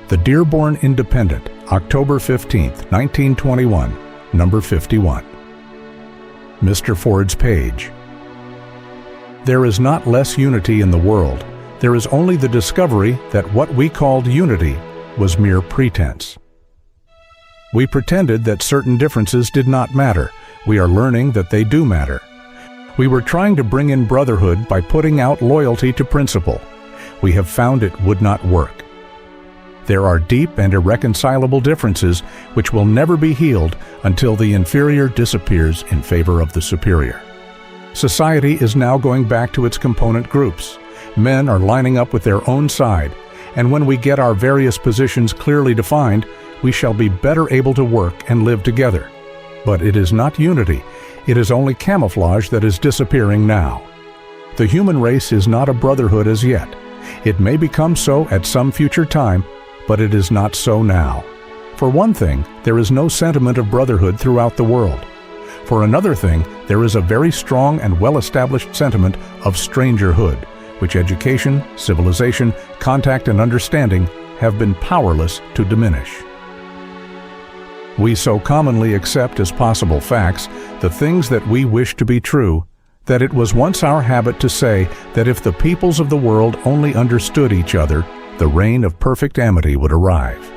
The Dearborn Independent, October 15, 1921, number 51. Mr. Ford's page. There is not less unity in the world. There is only the discovery that what we called unity was mere pretense. We pretended that certain differences did not matter. We are learning that they do matter. We were trying to bring in brotherhood by putting out loyalty to principle. We have found it would not work. There are deep and irreconcilable differences which will never be healed until the inferior disappears in favor of the superior. Society is now going back to its component groups. Men are lining up with their own side, and when we get our various positions clearly defined, we shall be better able to work and live together. But it is not unity. It is only camouflage that is disappearing now. The human race is not a brotherhood as yet. It may become so at some future time, but it is not so now. For one thing, there is no sentiment of brotherhood throughout the world. For another thing, there is a very strong and well-established sentiment of strangerhood, which education, civilization, contact, and understanding have been powerless to diminish. We so commonly accept as possible facts the things that we wish to be true, that it was once our habit to say that if the peoples of the world only understood each other, the reign of perfect amity would arrive.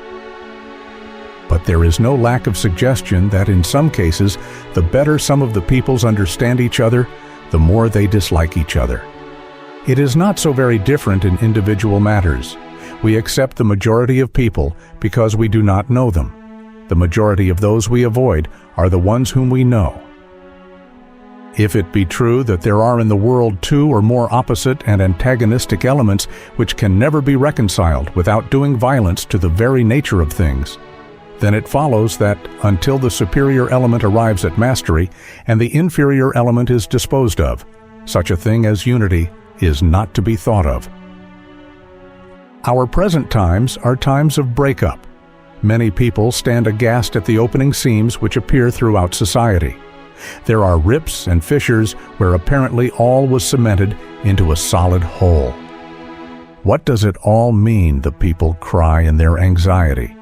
But there is no lack of suggestion that in some cases, the better some of the peoples understand each other, the more they dislike each other. It is not so very different in individual matters. We accept the majority of people because we do not know them. The majority of those we avoid are the ones whom we know. If it be true that there are in the world two or more opposite and antagonistic elements which can never be reconciled without doing violence to the very nature of things, then it follows that until the superior element arrives at mastery and the inferior element is disposed of, such a thing as unity is not to be thought of. Our present times are times of breakup. Many people stand aghast at the opening seams which appear throughout society. There are rips and fissures where apparently all was cemented into a solid whole. What does it all mean, the people cry in their anxiety?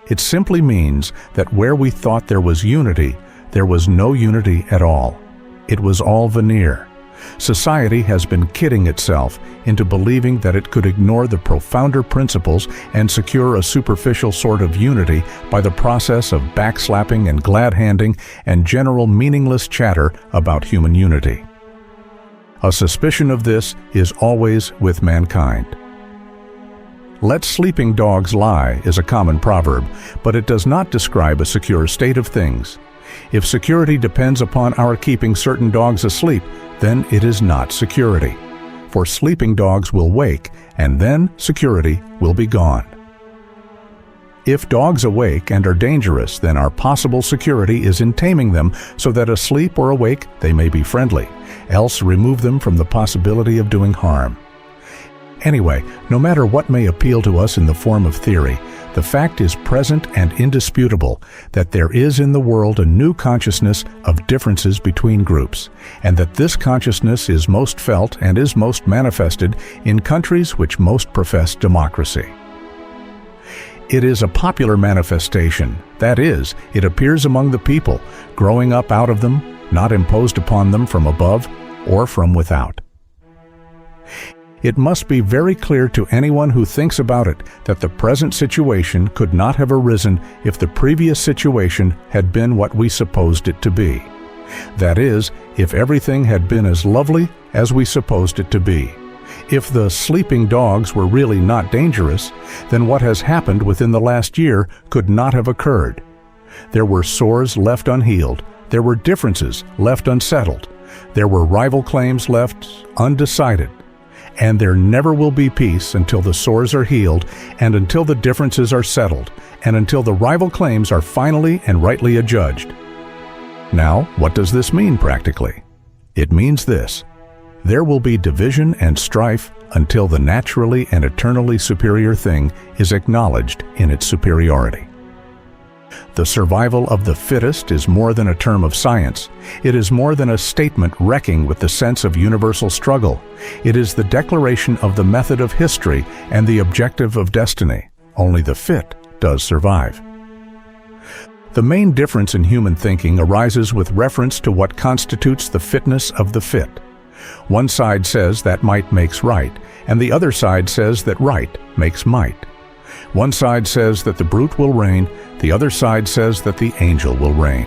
It simply means that where we thought there was unity, there was no unity at all. It was all veneer. Society has been kidding itself into believing that it could ignore the profounder principles and secure a superficial sort of unity by the process of backslapping and glad-handing and general meaningless chatter about human unity. A suspicion of this is always with mankind. Let sleeping dogs lie is a common proverb, but it does not describe a secure state of things. If security depends upon our keeping certain dogs asleep, then it is not security. For sleeping dogs will wake, and then security will be gone. If dogs awake and are dangerous, then our possible security is in taming them so that asleep or awake they may be friendly, else remove them from the possibility of doing harm. Anyway, no matter what may appeal to us in the form of theory, the fact is present and indisputable that there is in the world a new consciousness of differences between groups, and that this consciousness is most felt and is most manifested in countries which most profess democracy. It is a popular manifestation, that is, it appears among the people, growing up out of them, not imposed upon them from above or from without. It must be very clear to anyone who thinks about it that the present situation could not have arisen if the previous situation had been what we supposed it to be. That is, if everything had been as lovely as we supposed it to be. If the sleeping dogs were really not dangerous, then what has happened within the last year could not have occurred. There were sores left unhealed. There were differences left unsettled. There were rival claims left undecided. And there never will be peace until the sores are healed, and until the differences are settled, and until the rival claims are finally and rightly adjudged. Now, what does this mean practically? It means this: there will be division and strife until the naturally and eternally superior thing is acknowledged in its superiority. The survival of the fittest is more than a term of science. It is more than a statement wrecking with the sense of universal struggle. It is the declaration of the method of history and the objective of destiny. only the fit does survive. The main difference in human thinking arises with reference to what constitutes the fitness of the fit. One side says that might makes right, and the other side says that right makes might. One side says that the brute will reign, the other side says that the angel will reign.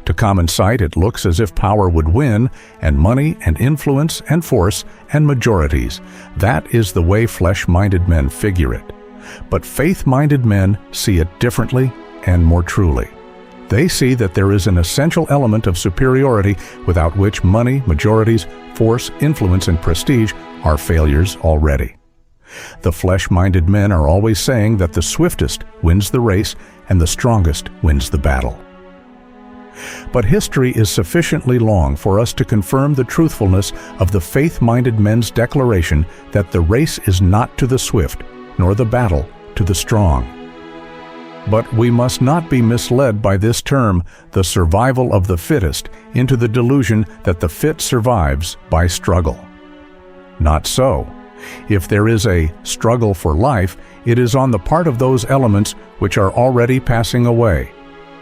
To common sight, it looks as if power would win, and money and influence and force and majorities. That is the way flesh-minded men figure it. But faith-minded men see it differently and more truly. They see that there is an essential element of superiority without which money, majorities, force, influence, and prestige are failures already. The flesh-minded men are always saying that the swiftest wins the race and the strongest wins the battle. But history is sufficiently long for us to confirm the truthfulness of the faith-minded men's declaration that the race is not to the swift, nor the battle to the strong. But we must not be misled by this term, the survival of the fittest, into the delusion that the fit survives by struggle. Not so. If there is a struggle for life, it is on the part of those elements which are already passing away.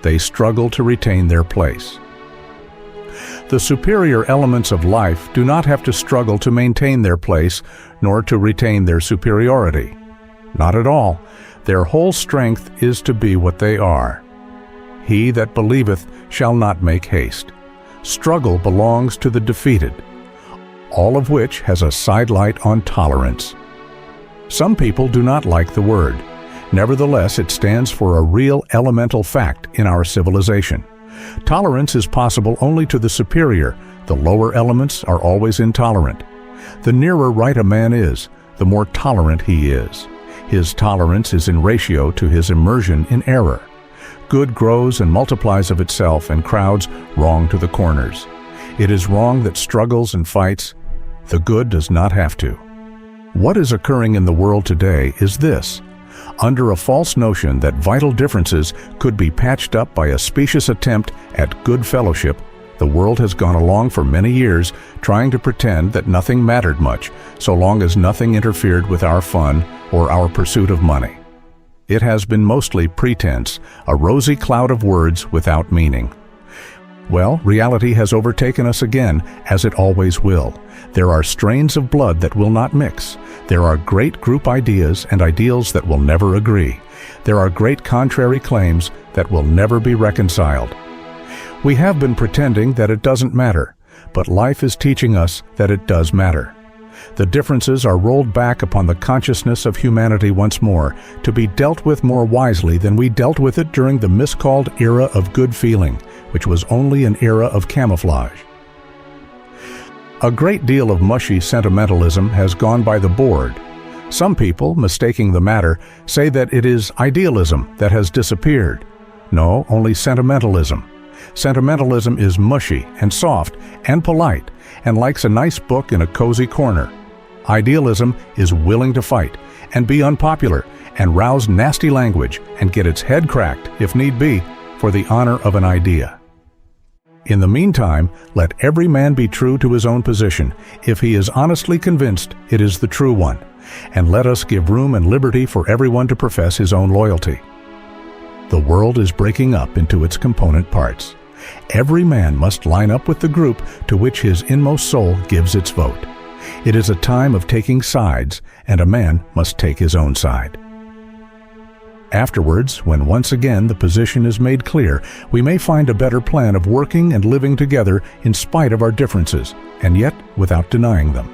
They struggle to retain their place. The superior elements of life do not have to struggle to maintain their place, nor to retain their superiority. Not at all. Their whole strength is to be what they are. He that believeth shall not make haste. Struggle belongs to the defeated, all of which has a sidelight on tolerance. Some people do not like the word. Nevertheless, it stands for a real elemental fact in our civilization. Tolerance is possible only to the superior. The lower elements are always intolerant. The nearer right a man is, the more tolerant he is. His tolerance is in ratio to his immersion in error. Good grows and multiplies of itself and crowds wrong to the corners. It is wrong that struggles and fights. The good does not have to. What is occurring in the world today is this. Under a false notion that vital differences could be patched up by a specious attempt at good fellowship, the world has gone along for many years trying to pretend that nothing mattered much, so long as nothing interfered with our fun or our pursuit of money. It has been mostly pretense, a rosy cloud of words without meaning. Well, reality has overtaken us again, as it always will. There are strains of blood that will not mix. There are great group ideas and ideals that will never agree. There are great contrary claims that will never be reconciled. We have been pretending that it doesn't matter, but life is teaching us that it does matter. The differences are rolled back upon the consciousness of humanity once more, to be dealt with more wisely than we dealt with it during the miscalled era of good feeling, which was only an era of camouflage. A great deal of mushy sentimentalism has gone by the board. Some people, mistaking the matter, say that it is idealism that has disappeared. No, only sentimentalism. Sentimentalism is mushy and soft and polite and likes a nice book in a cozy corner. Idealism is willing to fight and be unpopular and rouse nasty language and get its head cracked, if need be, for the honor of an idea. In the meantime, let every man be true to his own position, if he is honestly convinced it is the true one, and let us give room and liberty for everyone to profess his own loyalty. The world is breaking up into its component parts. Every man must line up with the group to which his inmost soul gives its vote. It is a time of taking sides, and a man must take his own side. Afterwards, when once again the position is made clear, we may find a better plan of working and living together in spite of our differences, and yet without denying them.